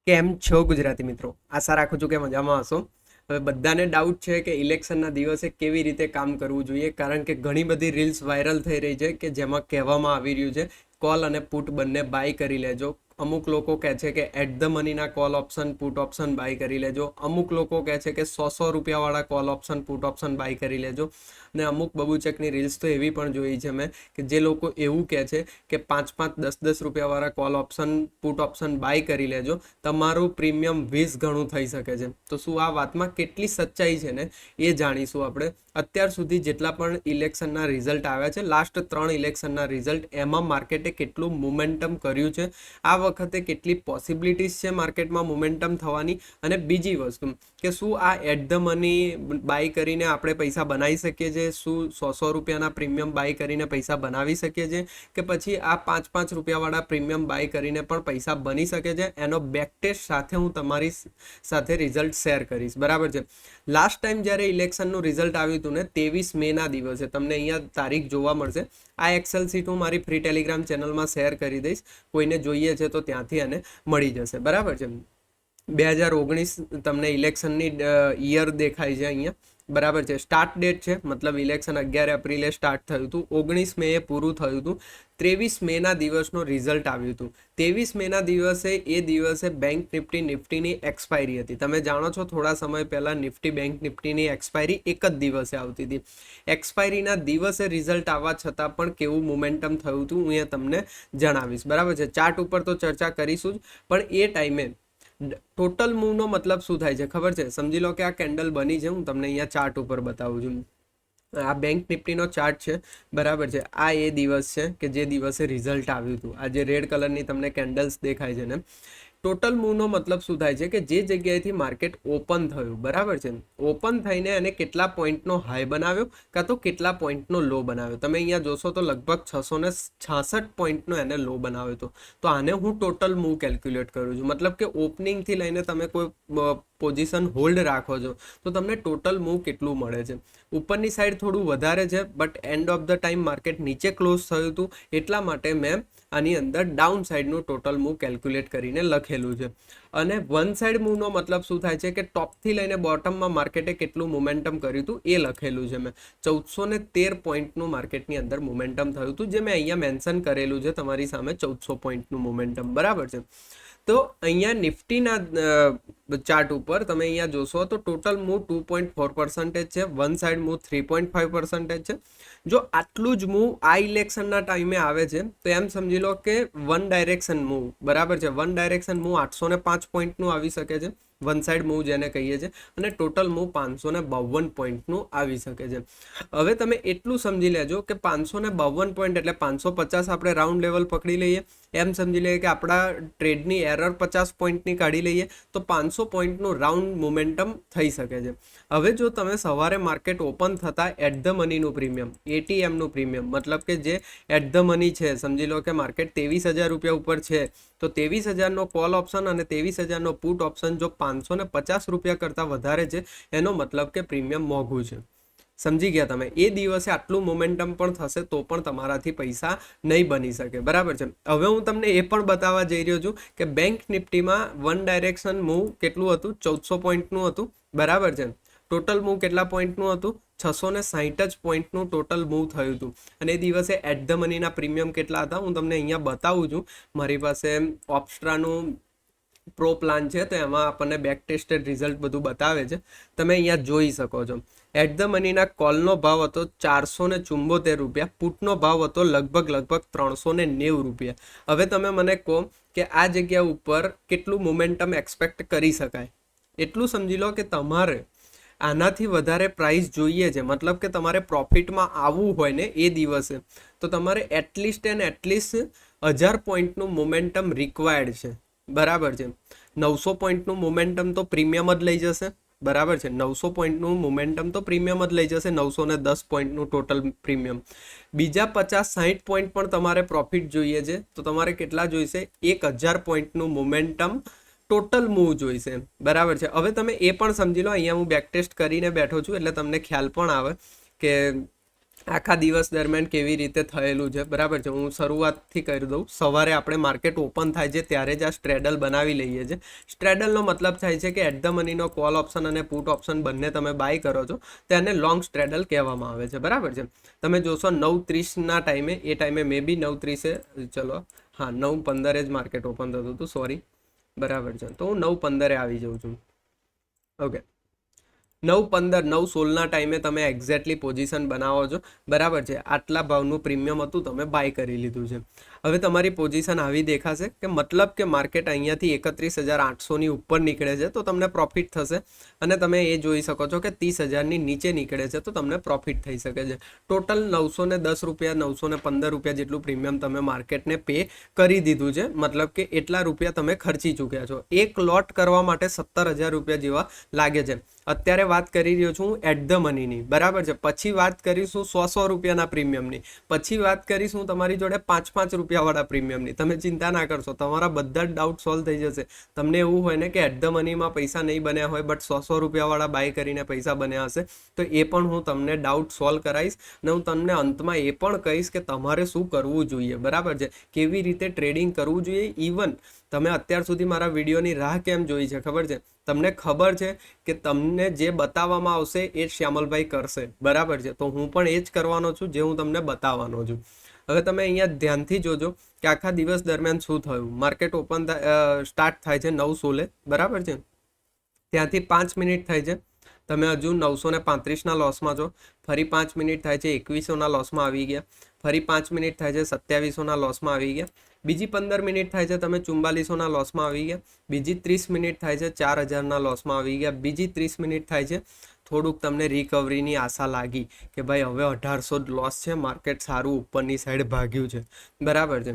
કેમ છો ગુજરાતી મિત્રો? આશા રાખું છું કે મજામાં હશો. હવે બધાને ડાઉટ છે કે ઇલેક્શનના દિવસે કેવી રીતે કામ કરવું જોઈએ, કારણ કે ઘણી બધી રીલ્સ વાયરલ થઈ રહી છે કે જેમાં કહેવામાં આવી રહ્યું છે કોલ અને પુટ બંને બાય કરી લેજો. અમુક લોકો કહે છે કે એટ ધ મનીના call option put option buy કરી લેજો. અમુક લોકો કહે છે કે 100 રૂપિયાવાળા call option put option buy કરી લેજો. અને અમુક બબુચકની રીલ્સ તો એવી પણ જોઈ છે મેં કે જે લોકો એવું કહે છે કે 5 5 10 10 રૂપિયાવાળા call option put option buy કરી લેજો, તમારું પ્રીમિયમ 20 ગણું થઈ શકે છે. તો શું આ વાતમાં કેટલી સચ્ચાઈ છે ને એ જાણીશું આપણે. અત્યાર સુધી જેટલા પણ ઇલેક્શનના રિઝલ્ટ આવ્યા છે, લાસ્ટ 3 ઇલેક્શનના રિઝલ્ટ, એમાં માર્કેટે કેટલું મોમેન્ટમ કર્યું છે, આ વખતે કેટલી પોસિબિલિટીઝ છે માર્કેટમાં મોમેન્ટમ થવાની, અને બીજી વસ્તુ કે શું આ એટ ધ મની બાય કરીને આપણે પૈસા બનાવી શકીએ છીએ, શું 100 રૂપિયાના પ્રીમિયમ બાય કરીને પૈસા બનાવી શકીએ છીએ, કે પછી આ 5 5 રૂપિયાવાળા પ્રીમિયમ બાય કરીને પણ પૈસા બની શકે છે. એનો બેક ટેસ્ટ સાથે હું તમારી સાથે રિઝલ્ટ શેર કરીશ. બરાબર છે. લાસ્ટ ટાઈમ જ્યારે ઇલેક્શનનું રિઝલ્ટ આવ્યું હતું ને, 23 મેના દિવસે, તમને અહીંયા તારીખ જોવા મળશે. આ એક્સેલ શીટ હું મારી ફ્રી ટેલિગ્રામ ચેનલમાં શેર કરી દઈશ. કોઈને જોઈએ છે તો ત્યાંથી અને મળી જશે. બરાબર છે. 2019 તમને ઇલેક્શનની યર દેખાય છે અહીંયા. બરાબર છે. સ્ટાર્ટ ડેટ છે, મતલબ ઇલેક્શન 11 એપ્રિલે સ્ટાર્ટ થયું હતું, 19 મેએ પૂરું થયું હતું, 23 મેના દિવસનો રિઝલ્ટ આવ્યું હતું. 23 મેના દિવસે, એ દિવસે બેંક નિફ્ટીની એક્સપાયરી હતી. તમે જાણો છો થોડા સમય પહેલા નિફ્ટી બેંક નિફ્ટીની એક્સપાયરી એક જ દિવસે આવતી હતી. એક્સપાયરીના દિવસે રિઝલ્ટ આવવા છતાં પણ કેવું મોમેન્ટમ થયું હતું હું એ તમને જણાવીશ. બરાબર છે. ચાર્ટ ઉપર તો ચર્ચા કરીશું જ, પણ એ ટાઈમે ટોટલ મૂવનો મતલબ શું થાય છે ખબર છે? સમજી લો કે આ કેન્ડલ બની છે, હું તમને અહીંયા ચાર્ટ ઉપર બતાવું છું. આ બેંક નિફ્ટીનો ચાર્ટ છે. બરાબર છે. આ એ દિવસ છે કે જે દિવસે રિઝલ્ટ આવ્યું હતું. આ જે રેડ કલરની તમને કેન્ડલ્સ દેખાય છે ને, ટોટલ મૂવનો મતલબ શું થાય છે કે જે જગ્યાએથી માર્કેટ ઓપન થયું, બરાબર છે, ઓપન થઈને એને કેટલા પોઈન્ટનો હાઈ બનાવ્યો કાં તો કેટલા પોઈન્ટનો લો બનાવ્યો. તમે અહીંયા જોશો તો લગભગ 666 પોઈન્ટનો એને લો બનાવ્યો હતો. તો આને હું ટોટલ મૂવ કેલ્ક્યુલેટ કરું છું. મતલબ કે ઓપનિંગથી લઈને તમે કોઈ પોઝિશન હોલ્ડ રાખો છો તો તમને ટોટલ મૂવ કેટલું મળે છે. ઉપરની સાઈડ થોડું વધારે છે, but end of the time market નીચે ક્લોઝ થયું હતું, એટલા માટે મેં આની અંદર ડાઉન સાઈડનું ટોટલ મૂવ કેલ્ક્યુલેટ કરીને લખેલું છે. અને વન સાઈડ મૂવનો મતલબ શું થાય છે કે ટોપથી લઈને બોટમમાં માર્કેટે કેટલું મોમેન્ટમ કર્યું હતું એ લખેલું છે મેં. 1413 પોઈન્ટનું માર્કેટની અંદર મોમેન્ટમ થયું હતું, જે મેં અહીંયા મેન્શન કરેલું છે તમારી સામે, 1400 પોઈન્ટનું મોમેન્ટમ. બરાબર છે. તો અહીંયા નિફ્ટીના ચાર્ટ ઉપર તમે અહીંયા જોશો તો ટોટલ મૂવ 2.4% છે, વન સાઈડ મૂવ 3.5% છે. જો આટલું જ મૂવ આ ઇલેક્શનના ટાઈમે આવે છે તો એમ સમજી લો કે વન ડાયરેક્શન મૂવ, બરાબર છે, વન ડાયરેક્શન મૂવ 805 પોઈન્ટનું આવી શકે છે, વન સાઈડ મૂવ જેને કહીએ છીએ, અને ટોટલ મૂવ 552 પોઈન્ટનું આવી શકે છે. હવે તમે એટલું સમજી લેજો કે 552 પોઈન્ટ એટલે 550 આપણે રાઉન્ડ લેવલ પકડી લઈએ, એમ સમજી લઈએ કે આપણા ટ્રેડની એરર 50 પોઈન્ટની કાઢી લઈએ તો 500 પોઈન્ટનું રાઉન્ડ મોમેન્ટમ થઈ શકે છે. હવે જો તમે સવારે માર્કેટ ઓપન થતાં એટ ધ મનીનું પ્રીમિયમ, એટીએમનું પ્રીમિયમ, મતલબ કે જે એટ ધ મની છે, સમજી લો કે માર્કેટ 23,000 રૂપિયા ઉપર છે, તો 23,000નો કોલ ઓપ્શન અને 23,000નો પુટ ઓપ્શન જો 550 રૂપિયા કરતાં વધારે છે, એનો મતલબ કે પ્રીમિયમ મોંઘું છે. સમજી ગયા તમે? એ દિવસે આટલું મોમેન્ટમ પણ થશે તો પણ તમારાથી પૈસા નહીં બની શકે. બરાબર છે. હવે હું તમને એ પણ બતાવવા જઈ રહ્યો છું કે બેંક નિફ્ટીમાં વન ડાયરેક્શન મૂવ કેટલું હતું? 1400 પોઈન્ટનું હતું. બરાબર છે. ટોટલ મૂવ કેટલા પોઈન્ટનું હતું? 660 જ પોઈન્ટનું ટોટલ મૂવ થયું હતું. અને એ દિવસે એટ ધ મનીના પ્રીમિયમ કેટલા હતા હું તમને અહીંયા બતાવું છું. મારી પાસે ઓપ્સ્ટ્રાનું પ્રો પ્લાન છે, તો એમાં આપણને બેક ટેસ્ટેડ રિઝલ્ટ બધું બતાવે છે. તમે અહીંયા જોઈ શકો છો. એટ ધ મનીના કોલનો ભાવ હતો 474 રૂપિયા, પુટનો ભાવ હતો લગભગ 390 રૂપિયા. હવે તમે મને કહો કે આ જગ્યા ઉપર કેટલું મોમેન્ટમ એક્સપેક્ટ કરી શકાય? એટલું સમજી લો કે તમારે આનાથી વધારે પ્રાઇસ જોઈએ છે, મતલબ કે તમારે પ્રોફિટમાં આવવું હોય ને એ દિવસે, તો તમારે એટલીસ્ટ 1000 પોઈન્ટનું મોમેન્ટમ રિક્વાયર્ડ છે. બરાબર છે. 900 પોઈન્ટનું મોમેન્ટમ તો પ્રીમિયમ જ લઈ જશે. બરાબર છે. 900 પોઈન્ટનું મોમેન્ટમ તો પ્રીમિયમ જ લઈ જશે, 910 પોઈન્ટનું ટોટલ પ્રીમિયમ. બીજા 50-60 પોઈન્ટ પણ તમારે પ્રોફિટ જોઈએ છે, તો તમારે કેટલા જોઈશે? 1000 પોઈન્ટનું મોમેન્ટમ ટોટલ મૂવ જોઈશે. બરાબર છે. હવે તમે એ પણ સમજી લો, અહીંયા હું બેક ટેસ્ટ કરીને બેઠો છું એટલે તમને ખ્યાલ પણ આવે કે આખા દિવસ દરમિયાન કેવી રીતે થયેલું છે, બરાબર છે. હું શરૂઆતથી કરી દઉં. સવારે આપણે માર્કેટ ઓપન થાય છે ત્યારે જ આ સ્ટ્રેડલ બનાવી લઈએ છીએ. સ્ટ્રેડલનો મતલબ થાય છે કે એટ ધ મનીનો કોલ ઓપ્શન અને પુટ ઓપ્શન બંને તમે બાય કરો છો, તેને લોંગ સ્ટ્રેડલ કહેવામાં આવે છે, બરાબર છે. તમે જોશો 9:30ના ટાઈમે, એ ટાઈમે મે બી 9:30, ચલો હા 9:15 જ માર્કેટ ઓપન થતું હતું, સોરી, બરાબર છે. તો હું 9:15 આવી જાઉં છું. ઓકે, 9:15 9:16ના ટાઈમે તમે એક્ઝેક્ટલી પોઝિશન બનાવો છો, બરાબર છે. આટલા ભાવનું પ્રીમિયમ હતું, તમે બાય કરી લીધું છે. હવે તમારી પોઝિશન આવી દેખાશે કે મતલબ કે માર્કેટ અહીંયાથી 31,800ની ઉપર નીકળે છે તો તમને પ્રોફિટ થશે, અને તમે એ જોઈ શકો છો કે 30,000ની નીચે નીકળે છે તો તમને પ્રોફિટ થઈ શકે છે. ટોટલ 910 રૂપિયા 915 રૂપિયા જેટલું પ્રીમિયમ તમે માર્કેટને પે કરી દીધું છે, મતલબ કે એટલા રૂપિયા તમે ખર્ચી ચૂક્યા છો. એક લોટ કરવા માટે 17,000 રૂપિયા જેવા લાગે છે. અત્યારે વાત કરી રહ્યો છું એટ ધ મનીની, બરાબર છે. પછી વાત કરીશું 100 રૂપિયાના પ્રીમિયમની, પછી વાત કરીશું તમારી જોડે 5 રૂપિયા વાળા પ્રીમિયમની. તમે ચિંતા ના કરશો, તમારા બધા જ ડાઉટ સોલ્વ થઈ જશે. તમને એવું હોય ને કે એટ ધ મનીમાં પૈસા નહીં બન્યા હોય બટ 100 રૂપિયા વાળા બાય કરીને પૈસા બન્યા હશે, તો એ પણ હું તમને ડાઉટ સોલ્વ કરાવીશ, અને હું તમને અંતમાં એ પણ કહીશ કે તમારે શું કરવું જોઈએ, બરાબર છે. કેવી રીતે ટ્રેડિંગ કરવું જોઈએ. ઇવન તમે અત્યાર સુધી મારા વિડીયોની રાહ કેમ જોઈ છે ખબર છે? તમને ખબર છે કે તમને જે બતાવવામાં આવશે એ જ શ્યામલભાઈ કરશે, બરાબર છે. તો હું પણ એ જ કરવાનો છું જે હું તમને બતાવવાનો છું. હવે તમે અહીંયા ધ્યાનથી જોજો કે આખા દિવસ દરમિયાન શું થયું. માર્કેટ ઓપન સ્ટાર્ટ થાય છે 9:16, બરાબર છે. ત્યાંથી 5 મિનિટ થાય છે, તમે હજુ 935ના લોસમાં છો. ફરી 5 મિનિટ થાય છે 2100ના લોસમાં આવી ગયા. ફરી 5 મિનિટ થાય છે 2700ના લોસમાં આવી ગયા. બીજી 15 મિનિટ થાય છે તમે 4400ના લોસમાં આવી ગયા. બીજી 30 મિનિટ થાય છે 4000ના લોસમાં આવી ગયા. બીજી 30 મિનિટ થાય છે થોડુંક તમને રિકવરીની આશા લાગી કે ભાઈ હવે 1800 જ લોસ છે, માર્કેટ સારું ઉપરની સાઈડ ભાગ્યું છે, બરાબર છે.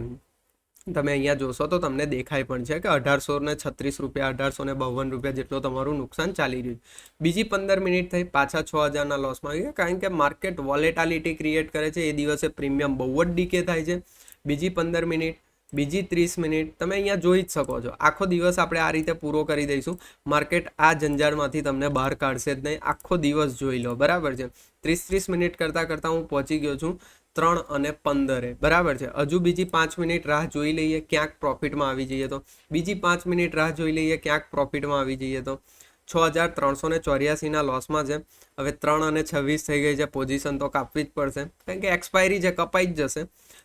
તમે અહીંયા જોશો તો તમને દેખાય પણ છે કે 1836 રૂપિયા 1852 રૂપિયા જેટલો તમારું નુકસાન ચાલી રહ્યું. બીજી 15 મિનિટ થઈ, પાછા 6000ના લોસમાં આવી ગયા, કારણ કે માર્કેટ વોલેટાલિટી ક્રિએટ કરે છે. એ દિવસે પ્રીમિયમ બહુ જ ડીકે થાય છે. બીજી 15 મિનિટ, બીજી 30 મિનિટ, તમે અહીંયા જોઈ જ શકો છો. આખો દિવસ આપણે આ રીતે પૂરો કરી દઈશું. માર્કેટ આ જંજાળમાંથી તમને બહાર કાઢશે જ નહીં. આખો દિવસ જોઈ લો, બરાબર છે. 30 મિનિટ કરતાં કરતાં હું પહોંચી ગયો છું 3:15, બરાબર છે. હજુ બીજી 5 મિનિટ રાહ જોઈ લઈએ, ક્યાંક પ્રોફિટમાં આવી જઈએ તો. બીજી 5 મિનિટ રાહ જોઈ લઈએ, ક્યાંક પ્રોફિટમાં આવી જઈએ તો. 6,384ના લોસમાં છે. હવે 3:26 થઈ ગઈ છે, પોઝિશન તો કાપવી જ પડશે કારણ કે એક્સપાયરી છે, કપાઈ જ જશે.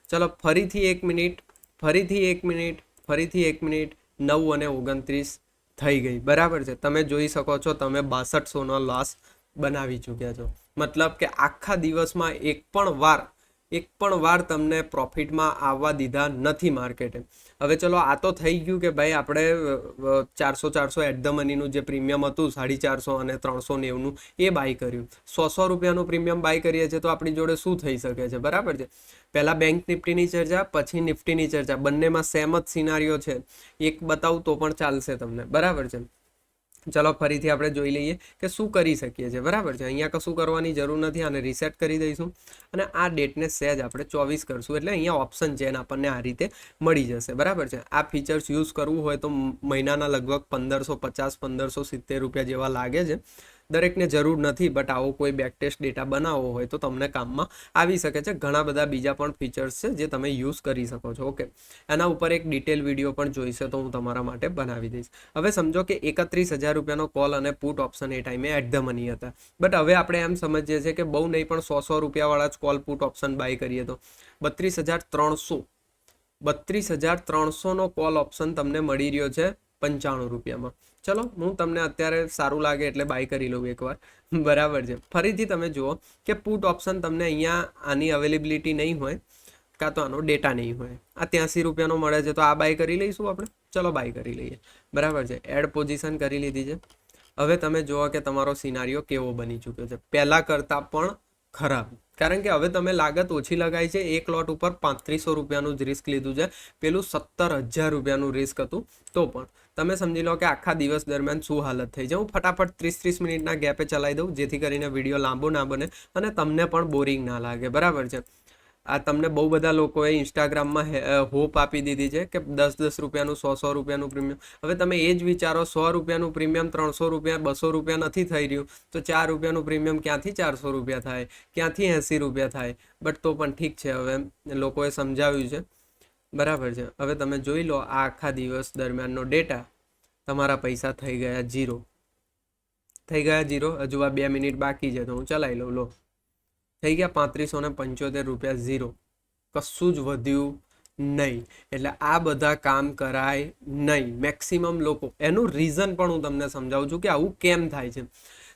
ચલો ફરીથી 1 મિનિટ, ફરીથી 1 મિનિટ, ફરીથી 1 મિનિટ, 9:29 થઈ ગઈ, બરાબર છે. તમે જોઈ શકો છો તમે 6200નો લોસ બનાવી ચૂક્યા છો. મતલબ કે આખા દિવસમાં એક પણ વાર તમને પ્રોફિટમાં આવવા દીધા નથી માર્કેટે. હવે ચલો આ તો થઈ ગયું કે ભાઈ આપણે 400 એટ ધ મનીનું જે પ્રીમિયમ હતું 450 અને 390નું એ બાય કર્યું. 100 રૂપિયાનું પ્રીમિયમ બાય કરીએ છીએ તો આપણી જોડે શું થઈ શકે છે, બરાબર છે. પહેલાં બેંક નિફ્ટીની ચર્ચા, પછી નિફ્ટીની ચર્ચા, બંનેમાં સેમ જ સિનારીઓ છે. એક બતાવું તો પણ ચાલશે તમને, બરાબર છે. ચલો ફરીથી આપણે જોઈ લઈએ કે શું કરી શકીએ છીએ, બરાબર છે. અહીંયા કશું કરવાની જરૂર નથી, આને રીસેટ કરી દઈશું અને આ ડેટને સહેજ આપણે 24 કરશું, એટલે અહીંયા ઓપ્શન ચેન આપણને આ રીતે મળી જશે, બરાબર છે. આ ફીચર્સ યુઝ કરવું હોય તો મહિનાના લગભગ 1550 1570 રૂપિયા જેવા લાગે છે. દરેકને જરૂર નથી, બટ આવો કોઈ બેકટેસ્ટ ડેટા બનાવવો હોય તો તમને કામમાં આવી શકે છે. ઘણા બધા બીજા પણ ફીચર્સ છે જે તમે યુઝ કરી શકો છો. ઓકે, એના ઉપર એક ડિટેલ વિડીયો પણ જોઈશે તો હું તમારા માટે બનાવી દઈશ. હવે સમજો કે 31,000 રૂપિયાનો કોલ અને પુટ ઓપ્શન એ ટાઈમે એટ ધ મની હતા, બટ હવે આપણે એમ સમજીએ છીએ કે બહુ નહીં પણ 100 રૂપિયાવાળા જ કોલ પુટ ઓપ્શન બાય કરીએ તો 32,300નો કોલ ઓપ્શન તમને મળી રહ્યો છે 95 રૂપિયામાં. ચલો હું તમને અત્યારે સારું લાગે એટલે બાય કરી લઉં એકવાર, બરાબર છે. ફરીથી તમે જુઓ કે પુટ ઓપ્શન તમને અહીંયા આની અવેલેબિલિટી નહીં હોય, કાં તો આનો ડેટા નહીં હોય. આ 83 રૂપિયાનો મળે છે તો આ બાય કરી લઈશું આપણે. ચલો બાય કરી લઈએ, બરાબર છે. એડ પોઝિશન કરી લીધી છે. હવે તમે જુઓ કે તમારો સિનારીઓ કેવો બની ચૂક્યો છે, પહેલાં કરતાં પણ ખરાબ. કારણ કે હવે તમે લાગત ઓછી લગાવી છે. એક લોટ ઉપર 3500 રૂપિયાનું જ રિસ્ક લીધું છે, પેલું 17,000 રૂપિયાનું રિસ્ક હતું. તો પણ તમે સમજી લો કે આખા દિવસ દરમિયાન શું હાલત થઈ છે. હું ફટાફટ 30 મિનિટના ગેપે ચલાવી દઉં જેથી કરીને વિડીયો લાંબો ના બને અને તમને પણ બોરિંગ ના લાગે, બરાબર છે. આ તમને બહુ બધા લોકોએ ઇન્સ્ટાગ્રામમાં હોપ આપી દીધી છે કે 10-10 રૂપિયાનું 100-100 રૂપિયાનું પ્રીમિયમ. હવે તમે એ જ વિચારો, 100 રૂપિયાનું પ્રીમિયમ 300 રૂપિયા 200 રૂપિયા નથી થઈ રહ્યું, તો 4 રૂપિયાનું પ્રીમિયમ ક્યાંથી 400 રૂપિયા થાય, ક્યાંથી 80 રૂપિયા થાય. બટ તો પણ ઠીક છે, હવે લોકોએ સમજાવ્યું છે, બરાબર છે. હવે તમે જોઈ લો આ આખા દિવસ દરમિયાનનો ડેટા, તમારા પૈસા થઈ ગયા ઝીરો, થઈ ગયા ઝીરો. હજુ આ 2 મિનિટ બાકી છે તો હું ચલાવી લઉં. લો, થઈ ગયા 3575 રૂપિયા ઝીરો. કશું જ વધ્યું નહીં. એટલે આ બધા કામ કરાય નહીં મેક્સિમમ લોકો. એનું રીઝન પણ હું તમને સમજાવું છું કે આવું કેમ થાય છે.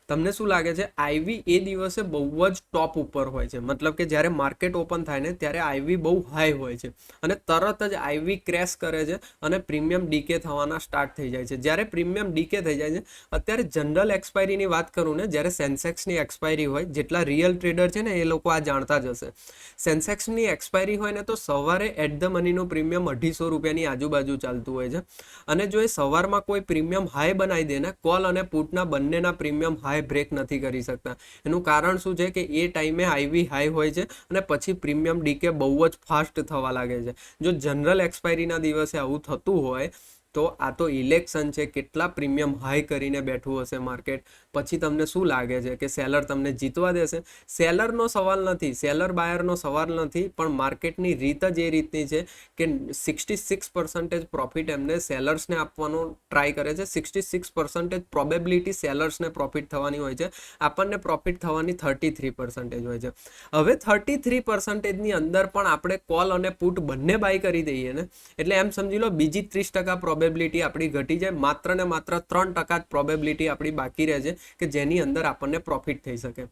તમને શું લાગે છે, આઈવી એ દિવસે બહુ જ ટોપ ઉપર હોય છે. મતલબ કે જ્યારે માર્કેટ ઓપન થાય ને ત્યારે આઈવી બહુ હાઈ હોય છે અને તરત જ આઈવી ક્રેશ કરે છે અને પ્રીમિયમ ડીકે થવાના સ્ટાર્ટ થઈ જાય છે. જ્યારે પ્રીમિયમ ડીકે થઈ જાય છે, અત્યારે જનરલ એક્સપાયરીની વાત કરું ને, જ્યારે સેન્સેક્સની એક્સપાયરી હોય, જેટલા રિયલ ટ્રેડર છે ને એ લોકો આ જાણતા જ હશે. સેન્સેક્સની એક્સપાયરી હોય ને તો સવારે એટ ધ મનીનું પ્રીમિયમ 250 રૂપિયાની આજુબાજુ ચાલતું હોય છે. અને જો એ સવારમાં કોઈ પ્રીમિયમ હાઈ બનાવી દે ને, કોલ અને પુટના બંનેના પ્રીમિયમ હાઈ બ્રેક નથી કરી શકતા. એનું કારણ શું છે કે એ ટાઈમે આઈવી હાઈ હોય છે અને પછી પ્રીમિયમ ડીકે બહુ જ ફાસ્ટ થવા લાગે છે. જો જનરલ એક્સપાયરીના દિવસે આવું થતું હોય તો આ તો ઇલેક્શન છે, કેટલા પ્રીમિયમ હાઈ કરીને બેઠું હશે માર્કેટ. પછી તમને શું લાગે છે કે સેલર તમને જીતવા દેશે? સેલરનો સવાલ નથી, સેલર બાયરનો સવાલ નથી, પણ માર્કેટની રીત જ એ રીતની છે કે 66% પ્રોફિટ એમને સેલર્સને આપવાનો ટ્રાય કરે છે. 66% પ્રોબેબિલિટી સેલર્સને પ્રોફિટ થવાની હોય છે, આપણને પ્રોફિટ થવાની 33% હોય છે. હવે 33%ની અંદર પણ આપણે કોલ અને પુટ બંને બાય કરી દઈએ ને, એટલે એમ સમજી લો બીજી 30% પ્રોબેબિલિટી આપણી ઘટી જાય. માત્ર ને માત્ર 3% જ પ્રોબેબિલિટી આપણી બાકી રહે છે કે જેની અંદર આપણને પ્રોફિટ થઈ શકે.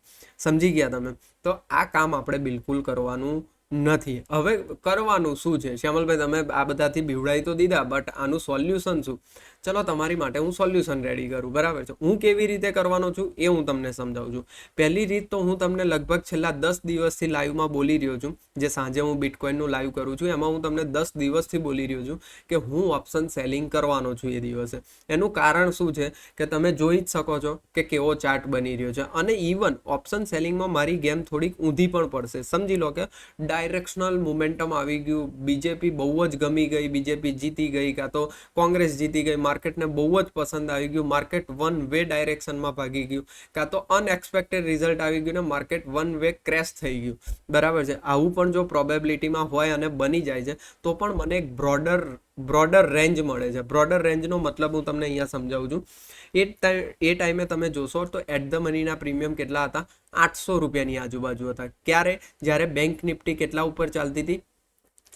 સમજી ગયા તમે? તો આ કામ આપણે બિલકુલ કરવાનું નથી. હવે કરવાનું શું છે શ્યામલભાઈ? તમે આ બધાથી બીવડાવી તો દીધા, બટ આનું સોલ્યુશન શું? ચલો તમારી માટે હું સોલ્યુશન રેડી કરું, બરાબર છે. હું કેવી રીતે કરવાનો છું એ હું તમને સમજાવું છું. પહેલી રીત તો હું તમને લગભગ છેલ્લા 10 દિવસથી લાઈવમાં બોલી રહ્યો છું, જે સાંજે હું બિટકોઇનનું લાઈવ કરું છું એમાં હું તમને 10 દિવસથી બોલી રહ્યો છું કે હું ઓપ્શન સેલિંગ કરવાનો છું એ દિવસે. એનું કારણ શું છે કે તમે જોઈ જ શકો છો કે કેવો ચાર્ટ બની રહ્યો છે. અને ઇવન ઓપ્શન સેલિંગમાં મારી ગેમ થોડીક ઊંધી પણ પડશે. સમજી લો કે ડાયરેક્શનલ મોમેન્ટમ આવી ગયું, બીજેપી બહુ જ ગમી ગઈ, બીજેપી જીતી ગઈ, કાં તો કોંગ્રેસ જીતી ગઈ, માર્કેટને બહુ જ પસંદ આવી ગયું, માર્કેટ વન વે ડાયરેક્શનમાં ભાગી ગયું, કાં તો અનએક્સપેક્ટેડ રિઝલ્ટ આવી ગયું ને માર્કેટ વન વે ક્રેશ થઈ ગયું, બરાબર છે. આવું પણ જો પ્રોબેબિલિટીમાં હોય અને બની જાય છે તો પણ મને એક બ્રોડર રેન્જ મળે છે. બ્રોડર રેન્જનો મતલબ હું તમને અહીંયા સમજાવું છું. એ ટાઈમે તમે જોશો તો એટ ધ મનીના પ્રીમિયમ કેટલા હતા? 800 રૂપિયાની આજુબાજુ હતા. ક્યારે? જ્યારે બેંક નિફ્ટી કેટલા ઉપર ચાલતી હતી?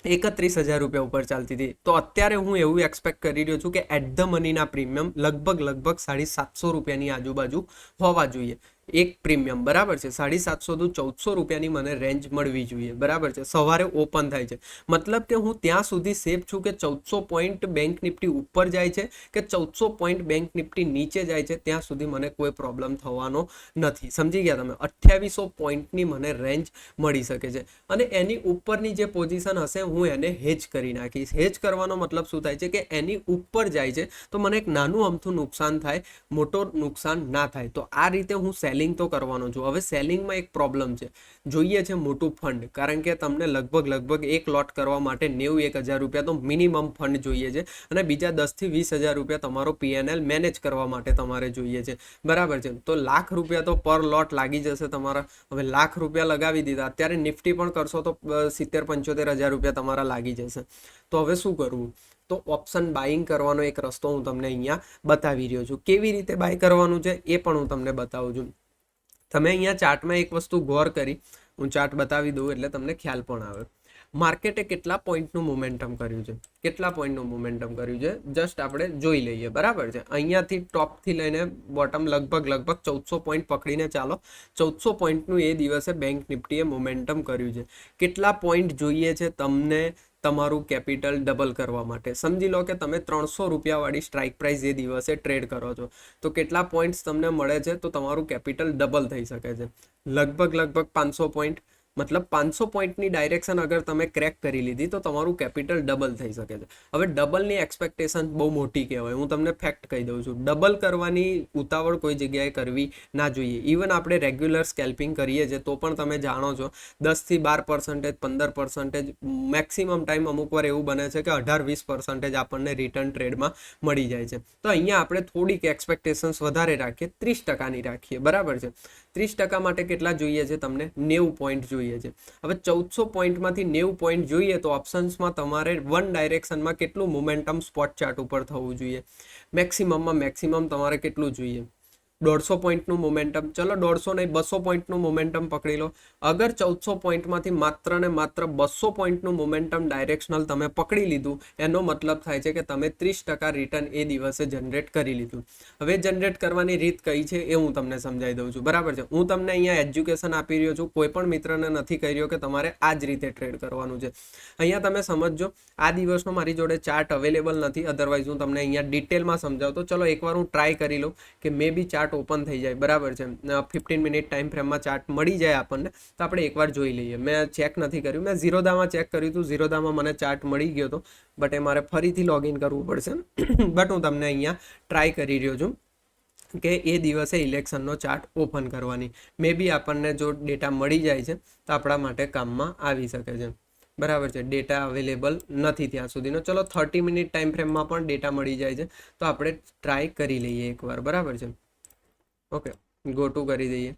31,000 રૂપિયા ઉપર ચાલતી હતી. તો અત્યારે હું એવું એક્સપેક્ટ કરી રહ્યો છું કે એટ ધ મનીના પ્રીમિયમ લગભગ 750 રૂપિયાની આજુબાજુ હોવા જોઈએ એક પ્રીમિયમ, બરાબર છે. 750 to 1400 રૂપિયાની મને રેન્જ મળવી જોઈએ, બરાબર છે. સવારે ઓપન થાય છે, મતલબ કે હું ત્યાં સુધી સેફ છું કે 1400 પોઈન્ટ બેંક નિફ્ટી ઉપર જાય છે કે 1400 પોઈન્ટ બેંક નિફ્ટી નીચે જાય છે, ત્યાં સુધી મને કોઈ પ્રોબ્લેમ થવાનો નથી. સમજી ગયા તમે? 2800 પોઈન્ટની મને રેન્જ મળી શકે છે અને એની ઉપરની જે પોઝિશન હશે હું એને હેજ કરી નાખીશ. હેજ કરવાનો મતલબ શું થાય છે કે એની ઉપર જાય છે તો મને એક નાનું અમથું નુકસાન થાય, મોટો નુકસાન ના થાય. તો આ રીતે હું સેલિંગ તો કરવાનો છું. હવે સેલિંગમાં એક પ્રોબ્લેમ છે, જોઈએ છે મોટું ફંડ, કારણ કે તમને લગભગ એક લોટ કરવા માટે 91,000 રૂપિયા તો મિનિમમ ફંડ જોઈએ છે અને બીજા 10 થી 20,000 રૂપિયા તમારો PNL મેનેજ કરવા માટે તમારે જોઈએ છે, બરાબર છે. તો લાખ રૂપિયા તો પર લોટ લાગી જશે તમારા. હવે લાખ રૂપિયા લગાવી દીધા, અત્યારે નિફ્ટી પણ કરશો તો 70-75,000 રૂપિયા તમારા લાગી જશે. તો હવે શું કરવું? તો ઓપ્શન બાઇંગ કરવાનો એક રસ્તો હું તમને અહીંયા બતાવી રહ્યો છું. કેવી રીતે બાય કરવાનું છે એ પણ હું તમને બતાવું છું. તમે અહીંયા ચાર્ટમાં એક વસ્તુ ગૌર કરી, હું ચાર્ટ બતાવી દઉં એટલે તમને ખ્યાલ પણ આવે. માર્કેટે કેટલા પોઈન્ટનું મોમેન્ટમ કર્યું છે, કેટલા પોઈન્ટનું મોમેન્ટમ કર્યું છે જસ્ટ આપણે જોઈ લઈએ, બરાબર છે. અહીંયાથી ટોપથી લઈને બોટમ લગભગ 1400 પોઈન્ટ પકડીને ચાલો. 1400 પોઈન્ટનું એ દિવસે બેંક નિફ્ટીએ મોમેન્ટમ કર્યું છે. કેટલા પોઈન્ટ જોઈએ છે તમને તમારું કેપિટલ ડબલ કરવા માટે? સમજી લો કે તમે 300 રૂપિયાવાળી સ્ટ્રાઇક પ્રાઇસ એ દિવસે ટ્રેડ કરો છો, તો કેટલા પોઈન્ટ્સ તમને મળે છે તો તમારું કેપિટલ ડબલ થઈ શકે છે? લગભગ 500 પોઈન્ટ, મતલબ 500 પોઈન્ટની ડાયરેક્શન અગર તમે ક્રેક કરી લીધી તો તમારું કેપિટલ ડબલ થઈ શકે છે. હવે ડબલની એક્સપેક્ટેશન બહુ મોટી કહેવાય. હું તમને ફેક્ટ કહી દઉં છું, ડબલ કરવાની ઉતાવળ કોઈ જગ્યાએ કરવી ના જોઈએ. ઇવન આપણે રેગ્યુલર સ્કેલ્પિંગ કરીએ છીએ તો પણ તમે જાણો છો 10-12%, 15%, મેક્સિમમ ટાઈમ અમુક વાર એવું બને છે કે 18-20% આપણને રિટર્ન ટ્રેડમાં મળી જાય છે. તો અહીંયા આપણે થોડીક એક્સપેક્ટેશન્સ વધારે રાખીએ, 30%ની રાખીએ, બરાબર છે. 30% માટે કેટલા જોઈએ છે તમને? 90 પોઈન્ટ જોઈએ છે. હવે 1400 પોઈન્ટમાંથી 90 પોઈન્ટ જોઈએ તો ઓપ્શન્સમાં તમારે વન ડાયરેક્શનમાં કેટલું મોમેન્ટમ સ્પોટ ચાર્ટ ઉપર થવું જોઈએ? મેક્સિમમમાં મેક્સિમમ તમારે કેટલું જોઈએ? 150 પોઈન્ટનું મોમેન્ટમ. ચલો 150 નહીં, 200 પોઈન્ટનું મોમેન્ટમ પકડી લો. અગર 1400 પોઈન્ટમાંથી માત્ર ને માત્ર 200 પોઈન્ટનું મોમેન્ટમ ડાયરેક્શનલ તમે પકડી લીધું, એનો મતલબ થાય છે કે તમે 30% રિટર્ન એ દિવસે જનરેટ કરી લીધું. હવે જનરેટ કરવાની રીત કઈ છે એ હું તમને સમજાવી દઉં છું, બરાબર છે. હું તમને અહીંયા એજ્યુકેશન આપી રહ્યો છું, કોઈ પણ મિત્રને નથી કહી રહ્યો કે તમારે આ જ રીતે ટ્રેડ કરવાનું છે. અહીંયા તમે સમજજો, આ દિવસનો મારી જોડે ચાર્ટ અવેલેબલ નથી, અધરવાઇઝ હું તમને અહીંયા ડિટેલમાં સમજાવતો. ચલો એકવાર હું ટ્રાય કરી લઉં કે મે બી ચાર્ટ ઓપન થઈ જાય, બરાબર છે. 15 મિનિટ ટાઈમ ફ્રેમમાં ચાર્ટ મળી જાય આપણને તો આપણે એકવાર જોઈ લઈએ. મેં ચેક નથી કર્યું, મેં ઝીરોધામાં ચેક કર્યું હતું, ઝીરોધામાં મને ચાર્ટ મળી ગયો હતો, બટ એ મારે ફરીથી લોગિન કરવું પડશે. બટ હું તમને અહીંયા ટ્રાય કરી રહ્યો છું કે એ દિવસે ઇલેક્શનનો ચાર્ટ ઓપન કરવાની. મે બી આપણને જો ડેટા મળી જાય છે તો આપણા માટે કામમાં આવી શકે છે, બરાબર છે. ડેટા અવેલેબલ નથી ત્યાં સુધીનો. ચલો 30 મિનિટ ટાઈમ ફ્રેમમાં પણ ડેટા મળી જાય છે તો આપણે ટ્રાય કરી લઈએ એકવાર, બરાબર છે. ઓકે, ગો ટુ કરી દઈએ.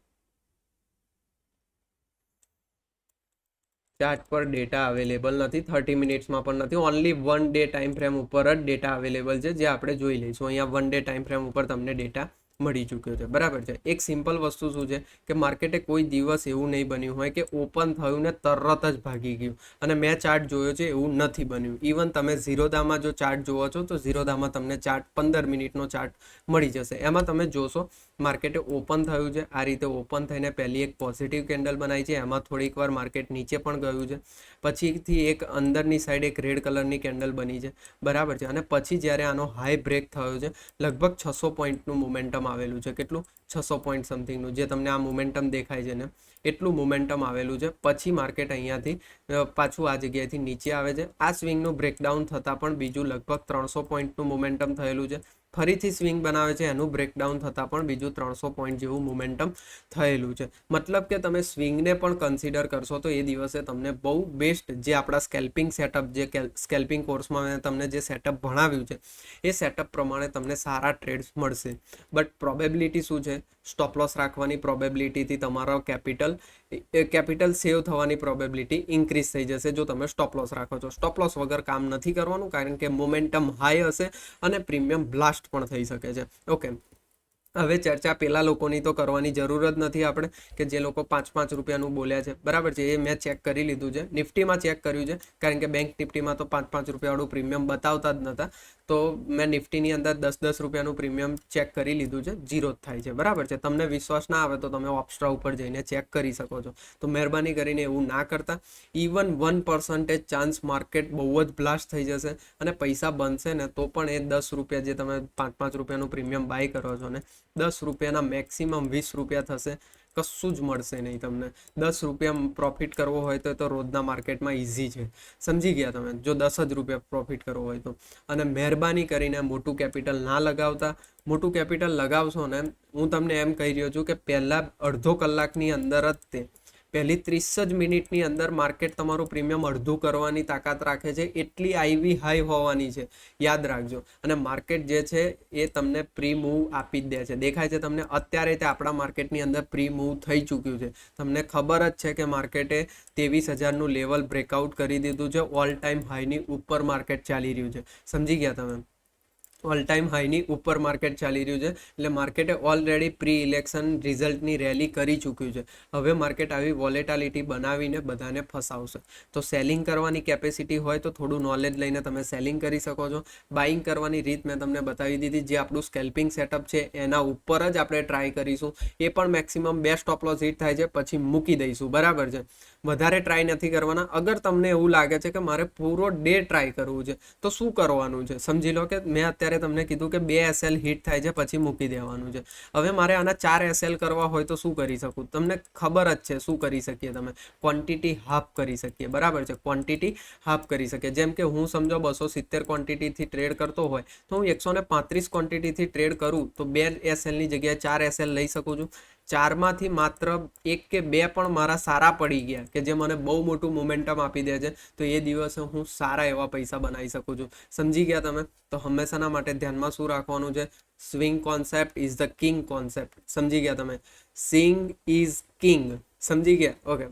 ચાર્ટ પર ડેટા અવેલેબલ નથી, 30 મિનિટ્સમાં પણ નથી. ઓનલી 1 ડે ટાઈમ ફ્રેમ ઉપર જ ડેટા અવેલેબલ છે, જે આપણે જોઈ લઈશું. અહીંયા 1 ડે ટાઈમ ફ્રેમ ઉપર તમને ડેટા મળી ચૂક્યો છે, બરાબર છે. એક સિમ્પલ વસ્તુ શું છે કે માર્કેટે કોઈ દિવસ એવું નહીં બન્યું હોય કે ઓપન થયું ને તરત જ ભાગી ગયું. અને મેં ચાર્ટ જોયો છે એવું નથી બન્યું. ઇવન તમે ઝીરોધામાં જો ચાર્ટ જોવો છો તો ઝીરોધામાં તમને ચાર્ટ 15 મિનિટનો ચાર્ટ મળી જશે. એમાં તમે જોશો માર્કેટે ઓપન થયું છે, આ રીતે ઓપન થઈને પહેલી એક પોઝિટિવ કેન્ડલ બનાવી છે, એમાં થોડીક વાર માર્કેટ નીચે પણ ગયું છે. પછીથી એક અંદરની સાઈડ એક રેડ કલરની કેન્ડલ બની છે, બરાબર છે. અને પછી જ્યારે આનો હાઈ બ્રેક થયો છે, લગભગ 600 પોઈન્ટનું મોમેન્ટમ આવેલું છે. કેટલું? 600 પોઈન્ટ સમથિંગનું, જે તમને આ મોમેન્ટમ દેખાય છે ને એટલું મોમેન્ટમ આવેલું છે. પછી માર્કેટ અહીંયાથી પાછું આ જગ્યાએથી નીચે આવે છે. આ સ્વિંગનું બ્રેકડાઉન થતાં પણ બીજું લગભગ 300 પોઈન્ટનું મોમેન્ટમ થયેલું છે. ફરીથી સ્વિંગ બનાવે છે, એનું બ્રેકડાઉન થતાં પણ બીજું 300 પોઈન્ટ જેવું મોમેન્ટમ થયેલું છે. મતલબ કે તમે સ્વિંગને પણ કન્સિડર કરશો તો એ દિવસે તમને બહુ બેસ્ટ, જે આપણા સ્કેલ્પિંગ સેટઅપ, જે સ્કેલ્પિંગ કોર્સમાં મેં તમને જે સેટઅપ ભણાવ્યું છે એ સેટઅપ પ્રમાણે તમને સારા ટ્રેડ્સ મળશે. બટ પ્રોબેબિલિટી શું છે? સ્ટોપ લોસ રાખવાની પ્રોબેબિલિટીથી તમારો કેપિટલ સેવ થવાની પ્રોબેબિલિટી ઇન્ક્રીઝ થઈ જશે જો તમે સ્ટોપ લોસ રાખો છો. સ્ટોપ લોસ વગર કામ નથી કરવાનું, કારણ કે મોમેન્ટમ હાઈ હશે અને પ્રીમિયમ બ્લાસ્ટ પણ થઈ શકે છે. ઓકે, હવે ચર્ચા પેલા લોકોની તો કરવાની જરૂર જ નથી આપણે, કે જે લોકો 5-5 રૂપિયાનું બોલ્યા છે, બરાબર છે. એ મેં ચેક કરી લીધું છે, નિફ્ટીમાં ચેક કર્યું છે, કારણ કે બેંક નિફ્ટીમાં તો 5-5 રૂપિયાવાળું પ્રીમિયમ બતાવતા જ નહોતા. તો મેં નિફ્ટીની અંદર 10-10 રૂપિયાનું પ્રીમિયમ ચેક કરી લીધું છે, ઝીરો જ થાય છે, બરાબર છે. તમને વિશ્વાસ ના આવે તો તમે ઓપ્સ્ટ્રા ઉપર જઈને ચેક કરી શકો છો. તો મહેરબાની કરીને એવું ના કરતા. ઇવન 1% ચાન્સ માર્કેટ બહુ જ બ્લાસ્ટ થઈ જશે અને પૈસા બનશે ને તો પણ એ 10 રૂપિયા જે તમે 5-5 રૂપિયાનું પ્રીમિયમ બાય કરો છો ને, 10 રૂપિયાના મેક્સિમમ 20 રૂપિયા થશે, કશું જ મળશે નહીં તમને. 10 રૂપિયા પ્રોફિટ કરવો હોય તો રોજના માર્કેટમાં ઇઝી છે, સમજી ગયા તમે? જો 10 જ રૂપિયા પ્રોફિટ કરવો હોય તો. અને મહેરબાની કરીને મોટું કેપિટલ ના લગાવતા. મોટું કેપિટલ લગાવશો ને, હું તમને એમ કહી રહ્યો છું કે પહેલા અડધો કલાકની અંદર જ પહેલી 30 જ મિનિટની અંદર માર્કેટ તમારું પ્રીમિયમ અડધું કરવાની તાકાત રાખે છે. એટલી આઈવી હાઈ હોવાની છે, યાદ રાખજો. અને માર્કેટ જે છે એ તમને પ્રી મૂવ આપી જ દે છે, દેખાય છે તમને અત્યારે. તે આપણા માર્કેટની અંદર પ્રી મૂવ થઈ ચૂક્યું છે. તમને ખબર જ છે કે માર્કેટે 23,000નું લેવલ બ્રેકઆઉટ કરી દીધું છે. ઓલ ટાઈમ હાઈની ઉપર માર્કેટ ચાલી રહ્યું છે, સમજી ગયા તમે? ઓલ ટાઈમ હાઈની ઉપર માર્કેટ ચાલી રહ્યું છે. એટલે માર્કેટે ઓલરેડી પ્રી ઇલેક્શન રિઝલ્ટની રેલી કરી ચૂક્યું છે. હવે માર્કેટ આવી વોલેટાલિટી બનાવીને બધાને ફસાવશે. તો સેલિંગ કરવાની કેપેસિટી હોય તો થોડું નોલેજ લઈને તમે સેલિંગ કરી શકો છો. બાઇંગ કરવાની રીત મેં તમને બતાવી દીધી. જે આપણું સ્કેલ્પિંગ સેટઅપ છે એના ઉપર જ આપણે ટ્રાય કરીશું. એ પણ મેક્સિમમ 2 સ્ટોપ લોસ હિટ થાય છે પછી મૂકી દઈશું, બરાબર છે. વધારે ટ્રાય નથી કરવાના. અગર તમને એવું લાગે છે કે મારે પૂરો ડે ટ્રાય કરવું છે તો શું કરવાનું છે, સમજી લો કે મેં અત્યારે તમને કીધું કે 2 SL હિટ થાય છે પછી મૂકી દેવાનું છે. હવે મારે આના 4 SL કરવા હોય તો શું કરી શકું, તમને ખબર જ છે શું કરી શકીએ. તમે ક્વોન્ટિટી હાફ કરી શકીએ, બરાબર છે, ક્વોન્ટિટી હાફ કરી શકીએ. જેમ કે હું સમજો 270 ક્વોન્ટિટીથી ટ્રેડ કરતો હોય તો હું 135 ક્વોન્ટિટીથી ટ્રેડ કરું તો 2 SLની જગ્યાએ 4 SL લઈ શકું છું. 4માંથી માત્ર 1 કે 2 પણ મારા સારા પડી ગયા કે જે મને બહુ મોટું મોમેન્ટમ આપી દે છે, તો એ દિવસે હું સારા એવા પૈસા બનાવી શકું છું. સમજી ગયા તમે? તો હંમેશાના માટે ધ્યાનમાં શું રાખવાનું છે, swing concept is the king concept. સમજી ગયા તમે? સિંગ ઇઝ કિંગ. સમજી ગયા? ઓકે.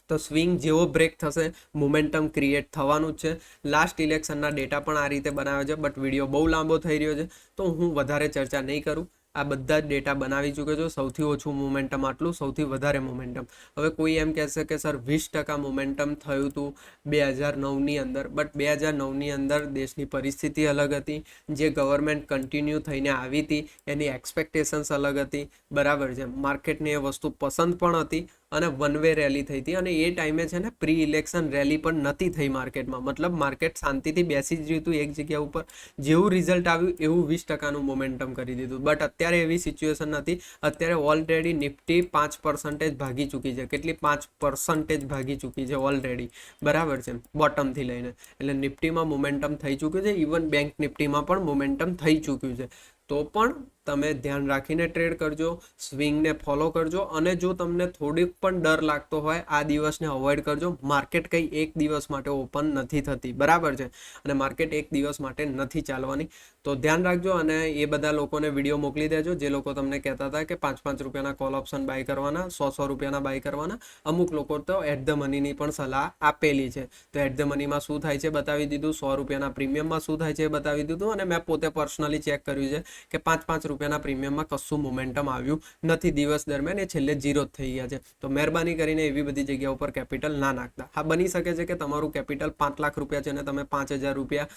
તો સ્વિંગ જેવો બ્રેક થશે મોમેન્ટમ ક્રિએટ થવાનું જ છે. લાસ્ટ ઇલેક્શનના ડેટા પણ આ રીતે બનાવ્યો છે, બટ વિડીયો બહુ લાંબો થઈ રહ્યો છે તો હું વધારે ચર્ચા નહીં કરું. આ બધા જ ડેટા બનાવી ચૂક્યો છું. સૌથી ઓછું મોમેન્ટમ આટલું, સૌથી વધારે મોમેન્ટમ. હવે કોઈ એમ કહેશે કે સર 20% મોમેન્ટમ થયું હતું 2009ની અંદર, બટ 2009ની અંદર દેશની પરિસ્થિતિ અલગ હતી. જે ગવર્મેન્ટ કન્ટિન્યુ થઈને આવી હતી એની એક્સપેક્ટેશન્સ અલગ હતી, બરાબર છે. માર્કેટને એ વસ્તુ પસંદ પણ હતી અને વન વે રેલી થઈ હતી. અને એ ટાઈમે છે ને પ્રી ઇલેક્શન રેલી પણ નથી થઈ માર્કેટમાં. મતલબ માર્કેટ શાંતિથી બેસી જ રહ્યું હતું એક જગ્યા ઉપર. જેવું રિઝલ્ટ આવ્યું એવું 20%નું મોમેન્ટમ કરી દીધું. બટ અત્યારે એવી સિચ્યુએશન નથી. અત્યારે ઓલરેડી નિફ્ટી 5% ભાગી ચૂકી છે. કેટલી? 5% ભાગી ચૂકી છે ઓલરેડી, બરાબર છે, બોટમથી લઈને. એટલે નિફ્ટીમાં મોમેન્ટમ થઈ ચૂક્યું છે. ઇવન બેંક નિફ્ટીમાં પણ મોમેન્ટમ થઈ ચૂક્યું છે. તો પણ તમે ધ્યાન રાખીને ટ્રેડ કરજો, સ્વિંગને ફોલો કરજો. અને જો તમને થોડીક પણ ડર લાગતો હોય આ દિવસને અવોઇડ કરજો. માર્કેટ કંઈ એક દિવસ માટે ઓપન નથી થતી, બરાબર છે, અને માર્કેટ એક દિવસ માટે નથી ચાલવાની. તો ધ્યાન રાખજો. અને એ બધા લોકોને વિડીયો મોકલી દેજો જે લોકો તમને કહેતા હતા કે 5-5 રૂપિયાના કોલ ઓપ્શન બાય કરવાના, 100 રૂપિયાના બાય કરવાના. અમુક લોકો તો એટ ધ મનીની પણ સલાહ આપેલી છે. તો એટ ધ મનીમાં શું થાય છે બતાવી દીધું, 100 રૂપિયાના પ્રીમિયમમાં શું થાય છે બતાવી દીધું. અને મેં પોતે પર્સનલી ચેક કર્યું છે કે 5-5 રૂપિયાના પ્રીમિયમમાં કશું મોમેન્ટમ આવ્યું નથી દિવસ દરમિયાન. એ છેલ્લે 0 થઈ ગયા છે. તો મહેરબાની કરીને એવી બધી જગ્યા ઉપર કેપિટલ ના નાખતા. હા, બની શકે છે કે તમારું કેપિટલ 5 લાખ રૂપિયા છે અને તમે 5000 રૂપિયા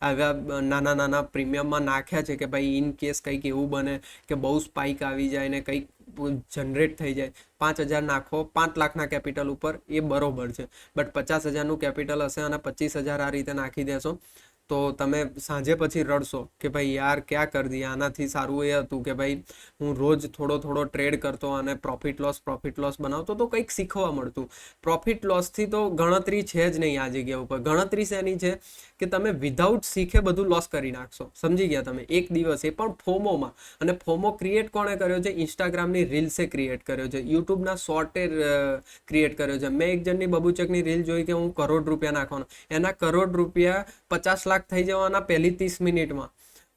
આવ્યા નાના નાના પ્રીમિયમમાં નાખ્યા છે કે ભાઈ ઇન કેસ કંઈક એવું બને કે બહુ સ્પાઇક આવી જાય ને કંઈક જનરેટ થઈ જાય. 5000 નાખો 5 લાખના કેપિટલ ઉપર, એ બરોબર છે. બટ 50,000નું કેપિટલ હશે અને 25,000 આ રીતે નાખી દેશો તો તમે સાંજે પછી રડશો કે ભાઈ યાર ક્યાં કરી દી. આનાથી સારું એ હતું કે ભાઈ હું રોજ થોડો થોડો ટ્રેડ કરતો અને પ્રોફિટ લોસ બનાવતો તો કંઈક શીખવા મળતું. પ્રોફિટ લોસથી તો ગણતરી છે જ નહીં આ જગ્યા ઉપર. ગણતરી શેની છે કે તમે વિધાઉટ શીખે બધું લોસ કરી નાખશો. સમજી ગયા તમે? એક દિવસ, એ પણ ફોમોમાં. અને ફોમો ક્રિએટ કોણે કર્યો છે? ઇન્સ્ટાગ્રામની રીલ્સે ક્રિએટ કર્યો છે, યુટ્યુબના શોર્ટે ક્રિએટ કર્યો છે. મેં એક જણની બબુચકની રીલ જોઈ કે હું કરોડ રૂપિયા નાખવાનો. એના કરોડ રૂપિયા 50 લાખ થઈ જવાના પહેલી 30 મિનિટમાં.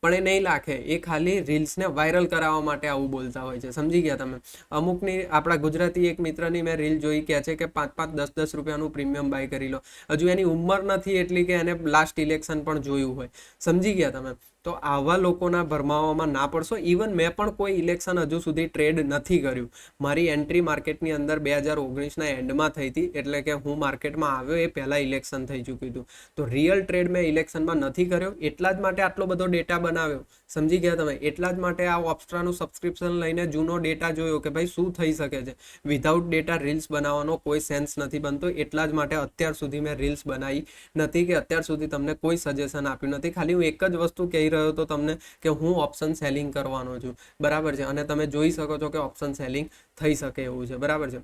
પણ એ નહીં લાખે. એ ખાલી રીલ્સને વાયરલ કરાવવા માટે આવું બોલતા હોય છે. સમજી ગયા તમે? અમુકની આપણા ગુજરાતી એક મિત્રની મેં રીલ જોઈ કહે છે કે 5-5, 10-10 રૂપિયાનું પ્રીમિયમ બાય કરી લો. હજુ એની ઉંમર નથી એટલી કે એને લાસ્ટ ઇલેક્શન પણ જોયું હોય. સમજી ગયા તમે? તો આવા લોકોના ભરમાવામાં ના પડશો. ઇવન મેં પણ કોઈ ઇલેક્શન હજુ સુધી ટ્રેડ નથી કર્યું. મારી એન્ટ્રી માર્કેટની અંદર 2019ના એન્ડમાં થઈ હતી. એટલે કે હું માર્કેટમાં આવ્યો એ પહેલાં ઇલેક્શન થઈ ચૂક્યું હતું. તો રિયલ ટ્રેડ મેં ઇલેક્શનમાં નથી કર્યો. એટલા જ માટે આટલો બધો ડેટા બનાવ્યો. સમજી ગયા તમે? એટલા જ માટે આ ઓપ્સ્ટ્રાનું સબસ્ક્રિપ્શન લઈને જૂનો ડેટા જોયો કે ભાઈ શું થઈ શકે છે. વિધાઉટ ડેટા રીલ્સ બનાવવાનો કોઈ સેન્સ નથી બનતો. એટલા જ માટે અત્યાર સુધી મેં રીલ્સ બનાવી નથી કે અત્યાર સુધી તમને કોઈ સજેશન આપ્યું નથી. ખાલી હું એક જ વસ્તુ કહી રહ્યો હતો તમને કે હું ઓપ્શન સેલિંગ કરવાનો છું, બરાબર છે. અને તમે જોઈ શકો છો કે ઓપ્શન સેલિંગ થઈ શકે એવું છે, બરાબર છે.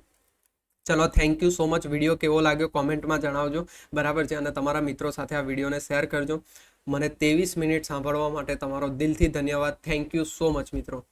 ચલો, thank you so much. Video કેવો લાગ્યો કોમેન્ટમાં જણાવજો, બરાબર છે. અને તમારા મિત્રો સાથે આ વિડીયોને શેર કરજો. મને 23 મિનિટ સાંભળવા માટે તમારો દિલથી ધન્યવાદ. થેન્ક યુ સો મચ મિત્રો.